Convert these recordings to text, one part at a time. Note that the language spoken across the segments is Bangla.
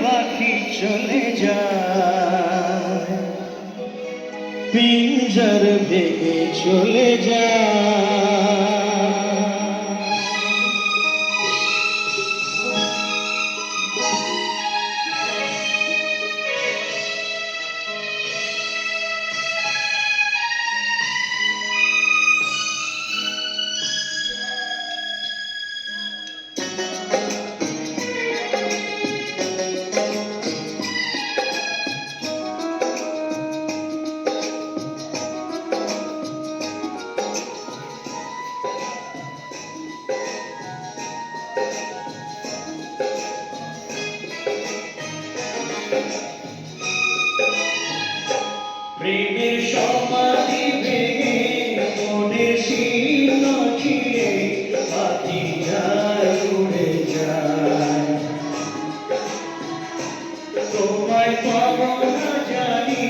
পাখি চলে যায়, পিঞ্জর ভেঙে চলে যায়। প্রেমের সমাধি ভেঙে মনের শীর্ণ ছিঁড়ে পাখি যায় উড়ে যায়। তোমায় পাবো না জানি,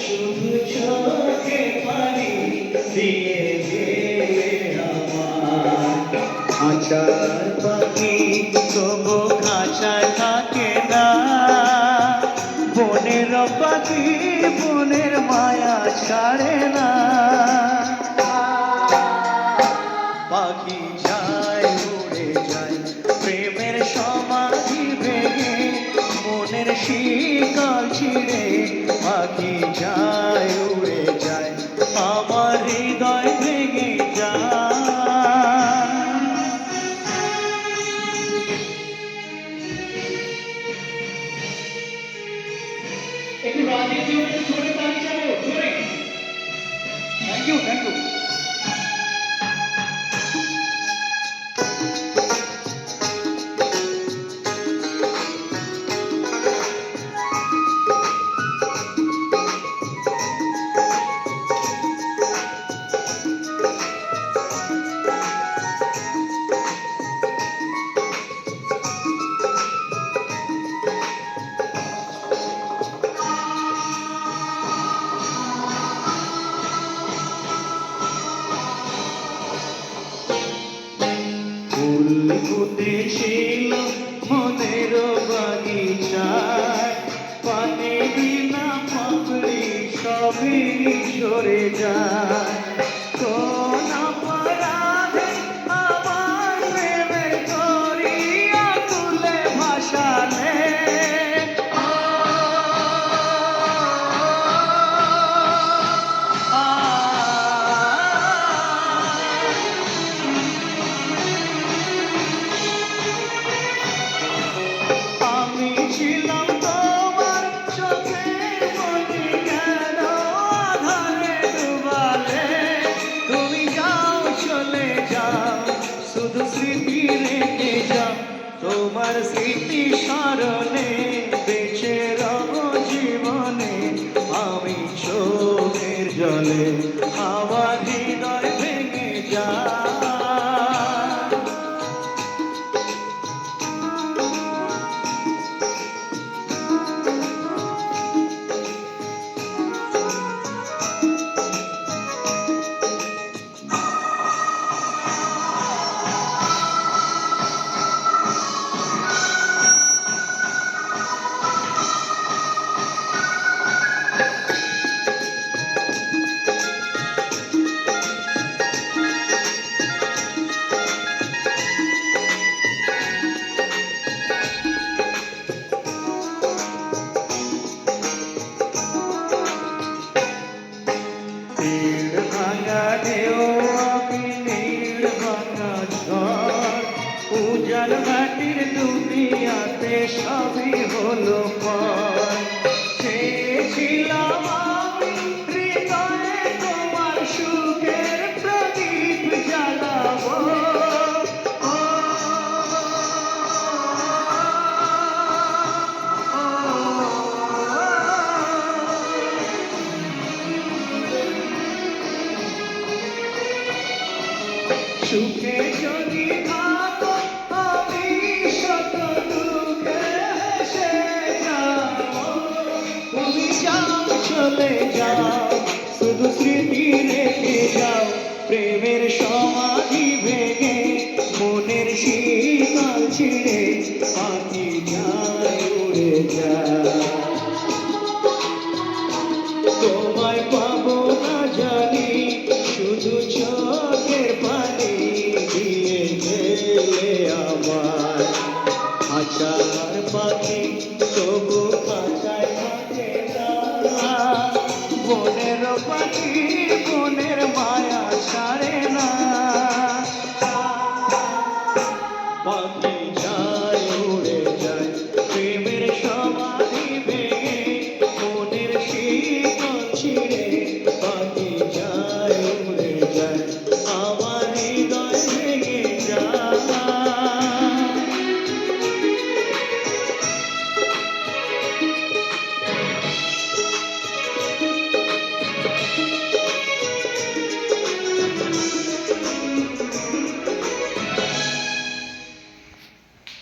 শুধু চোখে পানি দিয়ে গেলে আমার। খাঁচার পাখি তবু খাঁচায় থাকে না, বনের পাখি বনের মায়া ছাড়ে না। পাখি যায় উড়ে যায়, প্রেমের সমাধি ভেঙে মনের শিকল ছিঁড়ে পাখি যায় উড়ে যায়, আমার হৃদয় ভেঙে যায়। একটু রাজের জন্য জোরে তালি চালো, জোরে। Thank you, thank you. ফুল ফুটেছিল মনের বাগিচায়, পানি বিনা পাপড়ি সবই ঝরে যায়। কোন অপরাধে আমার প্রেমের দরিয়া তুলে ভাসালে, আমি ছিলাম তোমার চোখে মনি, কেন আধারে ডুবালে। তুমি যাও চলে যাও, শুধু স্মৃতি রেখে যাও, তোমার স্মৃতি স্মরণে বেঁচে রব জীবনে। আমি চোখের জলে আমার হৃদয় ভেঙে যায়। তীর ভাঙা ঢেউ আমি নীড় ভাঙা ঝড়, উজাল মাটির দুনিয়াতে সবই হলো পর। চেয়েছিলাম আমি হৃদয়ে তোমার সুখের প্রদীপ জ্বালাবো। সুখে যদি থাকো আমি শত দুঃখে হেসে যাবো। তুমি যাও চলে যাও, শুধু স্মৃতি রেখে যাও, প্রেমের সমাধি ভেঙে মনের শীতল ছিঁড়ে পাখি যায় উড়ে যা